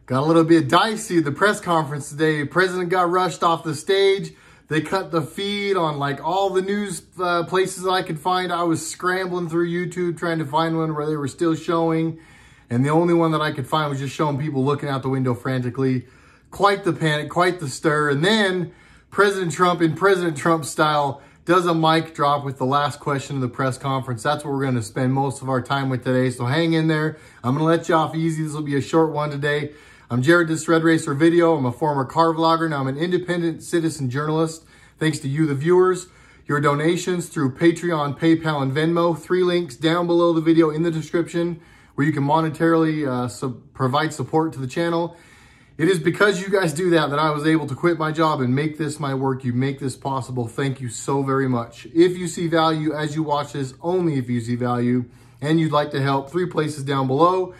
Got a little bit dicey at the press conference today. President got rushed off the stage. They cut the feed on like all the news places that I could find. I was scrambling through YouTube trying to find one where they were still showing. And the only one that I could find was just showing people looking out the window frantically. Quite the panic, quite the stir. And then President Trump, in President Trump style, does a mic drop with the last question of the press conference. That's what we're going to spend most of our time with today. So hang in there. I'm going to let you off easy. This will be a short one today. I'm Jared, this is RedRacer Video. I'm a former car vlogger. Now I'm an independent citizen journalist. Thanks to you, the viewers. Your donations through Patreon, PayPal, and Venmo. 3 links down below the video in the description where you can monetarily provide support to the channel. It is because you guys do that I was able to quit my job and make this my work. You make this possible. Thank you so very much. If you see value as you watch this, only if you see value, and you'd like to help, 3 places down below.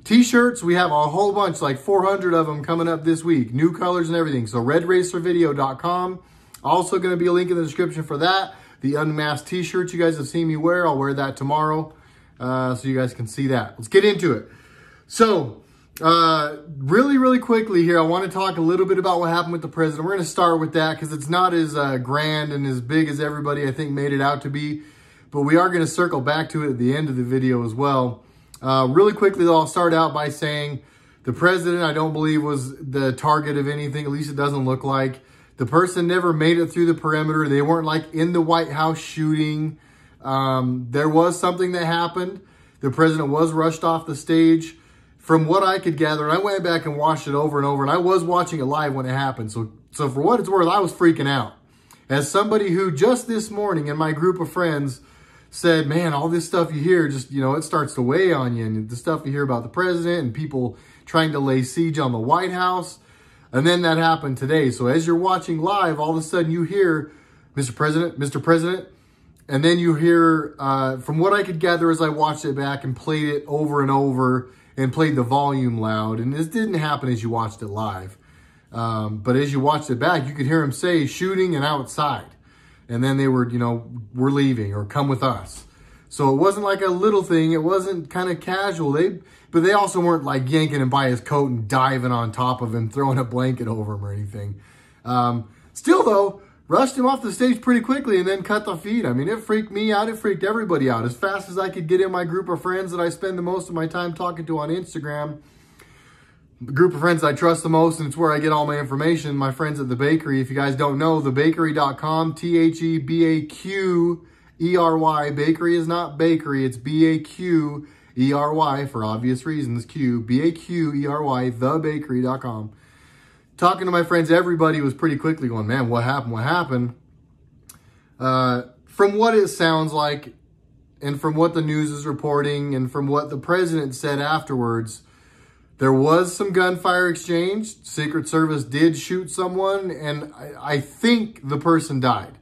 T-shirts, we have a whole bunch, like 400 of them coming up this week. New colors and everything. So RedRacerVideo.com. Also going to be a link in the description for that. The unmasked T-shirts you guys have seen me wear. I'll wear that tomorrow so you guys can see that. Let's get into it. So really quickly here, I want to talk a little bit about what happened with the president. We're going to start with that because it's not as grand and as big as everybody I think made it out to be. But we are going to circle back to it at the end of the video as well. Really quickly though, I'll start out by saying the president, I don't believe, was the target of anything. At least it doesn't look like. The person never made it through the perimeter. They weren't like in the White House shooting. There was something that happened. The president was rushed off the stage. From what I could gather, and I went back and watched it over and over, and I was watching it live when it happened. So for what it's worth, I was freaking out. As somebody who just this morning in my group of friends said, man, all this stuff you hear just, you know, it starts to weigh on you. And the stuff you hear about the president and people trying to lay siege on the White House. And then that happened today. So as you're watching live, all of a sudden you hear, Mr. President. And then you hear, from what I could gather as I watched it back and played it over and over and played the volume loud. And this didn't happen as you watched it live. But as you watched it back, you could hear him say shooting and outside. And then they were, you know, we're leaving or come with us. So it wasn't like a little thing. It wasn't kind of casual. But they also weren't like yanking him by his coat and diving on top of him, throwing a blanket over him or anything. Still though, rushed him off the stage pretty quickly and then cut the feed. I mean, it freaked me out. It freaked everybody out. As fast as I could get in my group of friends that I spend the most of my time talking to on Instagram, the group of friends I trust the most, and it's where I get all my information, my friends at The Bakery. If you guys don't know, thebakery.com, THEBAQERY. Bakery is not bakery, it's BAQERY for obvious reasons. BAQERY, thebakery.com. Talking to my friends, everybody was pretty quickly going, man, what happened? What happened? From what it sounds like, and from what the news is reporting, and from what the president said afterwards, there was some gunfire exchange. Secret Service did shoot someone, and I think the person died.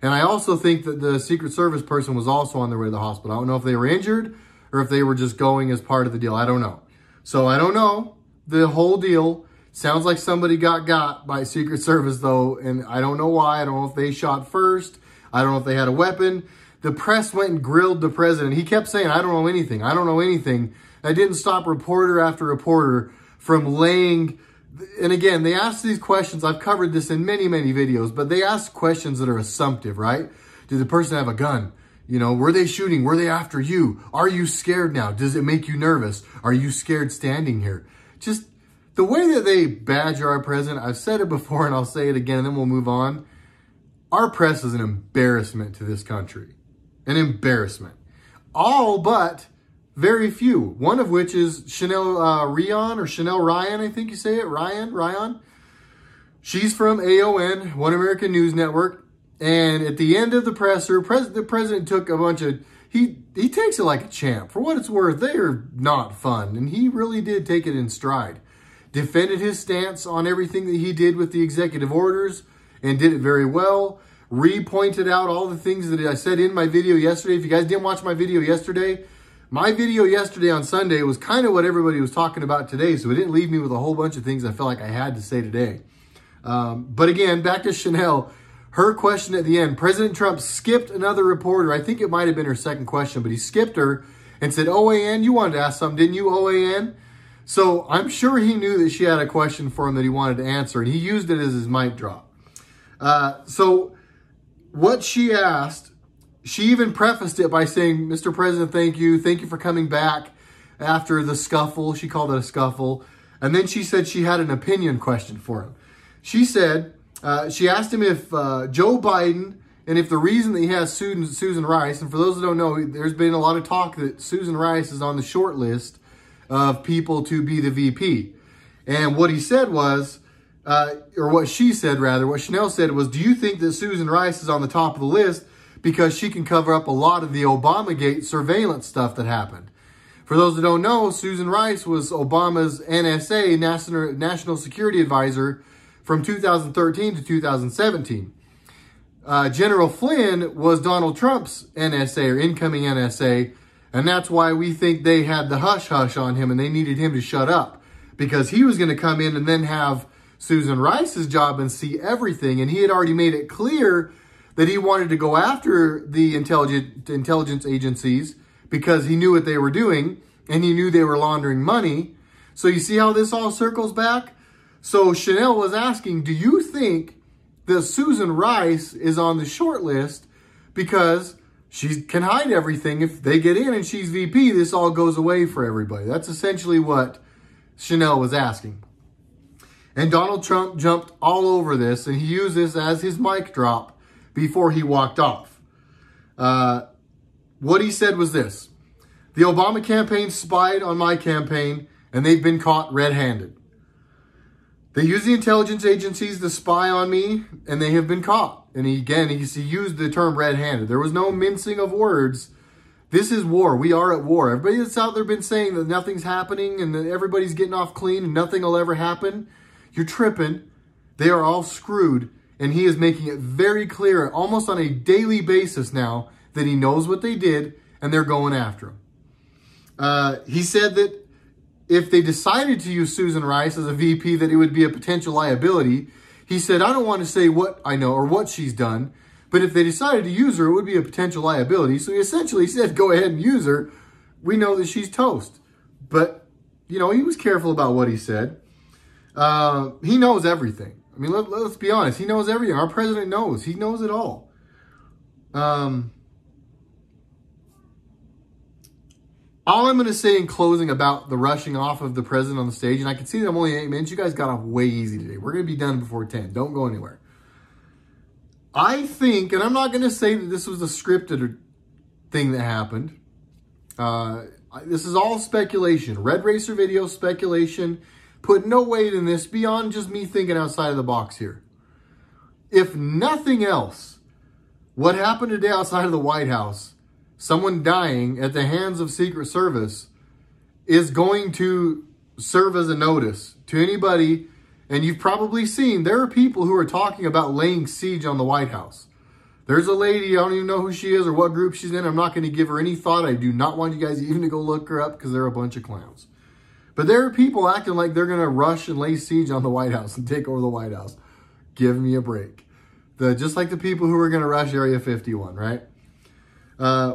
And I also think that the Secret Service person was also on their way to the hospital. I don't know if they were injured or if they were just going as part of the deal. I don't know. So I don't know the whole deal. Sounds like somebody got by Secret Service though, and I don't know why. I don't know if they shot first. I don't know if they had a weapon. The press went and grilled the president. He kept saying, I don't know anything. I don't know anything. I didn't stop reporter after reporter from laying, and again, they ask these questions. I've covered this in many videos, but they ask questions that are assumptive, right? Did the person have a gun? You know, were they shooting? Were they after you? Are you scared now? Does it make you nervous? Are you scared standing here? Just the way that they badger our president, I've said it before and I'll say it again and then we'll move on. Our press is an embarrassment to this country. An embarrassment. All but very few. One of which is Chanel Ryan, I think you say it. Ryan. She's from AON, One American News Network. And at the end of the presser, the president took a bunch of, he takes it like a champ. For what it's worth, they are not fun. And he really did take it in stride. Defended his stance on everything that he did with the executive orders and did it very well. Pointed out all the things that I said in my video yesterday. If you guys didn't watch my video yesterday on Sunday was kind of what everybody was talking about today. So it didn't leave me with a whole bunch of things I felt like I had to say today. But again, back to Chanel. Her question at the end, President Trump skipped another reporter. I think it might have been her second question, but he skipped her and said, OAN, you wanted to ask something, didn't you, OAN? So I'm sure he knew that she had a question for him that he wanted to answer, and he used it as his mic drop. So what she asked, she even prefaced it by saying, Mr. President, thank you. Thank you for coming back after the scuffle. She called it a scuffle. And then she said she had an opinion question for him. She said, she asked him if Joe Biden, and if the reason that he has Susan Rice, and for those who don't know, there's been a lot of talk that Susan Rice is on the short list of people to be the VP. And what he said was, or what she said rather, what Chanel said was, do you think that Susan Rice is on the top of the list because she can cover up a lot of the Obamagate surveillance stuff that happened? For those that don't know, Susan Rice was Obama's NSA, National Security Advisor, from 2013 to 2017. General Flynn was Donald Trump's NSA, or incoming NSA, and that's why we think they had the hush-hush on him and they needed him to shut up, because he was going to come in and then have Susan Rice's job and see everything, and he had already made it clear that he wanted to go after the intelligence agencies because he knew what they were doing, and he knew they were laundering money. So you see how this all circles back? So Chanel was asking, do you think that Susan Rice is on the short list because she can hide everything? If they get in and she's VP, this all goes away for everybody. That's essentially what Chanel was asking. And Donald Trump jumped all over this, and he used this as his mic drop before he walked off. What he said was this: the Obama campaign spied on my campaign, and they've been caught red-handed. They used the intelligence agencies to spy on me, and they have been caught. And he used the term red-handed. There was no mincing of words. This is war. We are at war. Everybody that's out there been saying that nothing's happening and that everybody's getting off clean and nothing will ever happen, you're tripping. They are all screwed. And he is making it very clear, almost on a daily basis now, that he knows what they did and they're going after him. He said that if they decided to use Susan Rice as a VP, that it would be a potential liability. He said, I don't want to say what I know or what she's done, but if they decided to use her, it would be a potential liability. So he essentially said, go ahead and use her. We know that she's toast. But, you know, he was careful about what he said. He knows everything. I mean, let's be honest. He knows everything. Our president knows. He knows it all. All I'm going to say in closing about the rushing off of the president on the stage, and I can see that I'm only 8 minutes. You guys got off way easy today. We're going to be done before 10. Don't go anywhere. I think, and I'm not going to say that this was a scripted thing that happened. This is all speculation. RedRacer video speculation. Put no weight in this beyond just me thinking outside of the box here. If nothing else, what happened today outside of the White House, someone dying at the hands of Secret Service, is going to serve as a notice to anybody. And you've probably seen, there are people who are talking about laying siege on the White House. There's a lady, I don't even know who she is or what group she's in. I'm not going to give her any thought. I do not want you guys even to go look her up because they're a bunch of clowns. But there are people acting like they're going to rush and lay siege on the White House and take over the White House. Give me a break. Just like the people who are going to rush Area 51, right?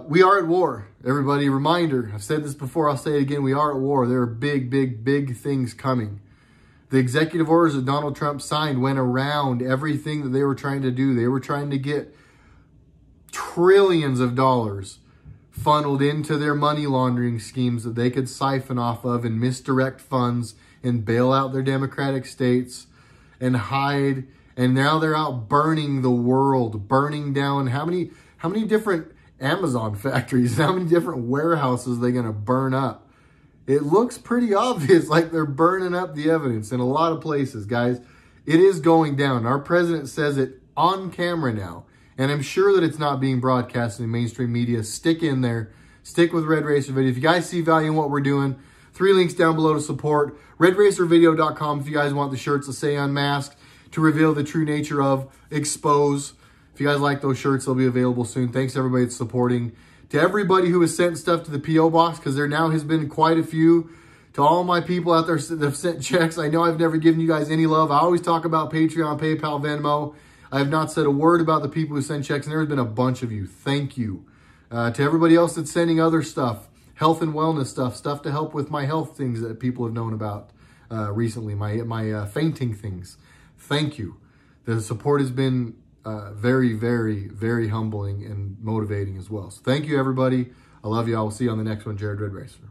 We are at war. Everybody, reminder. I've said this before. I'll say it again. We are at war. There are big, big, big things coming. The executive orders that Donald Trump signed went around everything that they were trying to do. They were trying to get trillions of dollars funneled into their money laundering schemes that they could siphon off of and misdirect funds and bail out their Democratic states and hide. And now they're out burning the world, burning down how many different Amazon factories, how many different warehouses they're going to burn up. It looks pretty obvious like they're burning up the evidence in a lot of places, guys. It is going down. Our president says it on camera now. And I'm sure that it's not being broadcast in mainstream media. Stick in there. Stick with RedRacer Video. If you guys see value in what we're doing, 3 links down below to support. RedRacerVideo.com if you guys want the shirts that say unmasked to reveal the true nature of expose. If you guys like those shirts, they'll be available soon. Thanks to everybody that's supporting. To everybody who has sent stuff to the P.O. Box, because there now has been quite a few. To all my people out there that have sent checks, I know I've never given you guys any love. I always talk about Patreon, PayPal, Venmo. I have not said a word about the people who send checks, and there has been a bunch of you. Thank you. To everybody else that's sending other stuff, health and wellness stuff to help with my health things that people have known about recently, my fainting things. Thank you. The support has been very, very, very humbling and motivating as well. So thank you, everybody. I love you. I will see you on the next one. Jared RedRacer.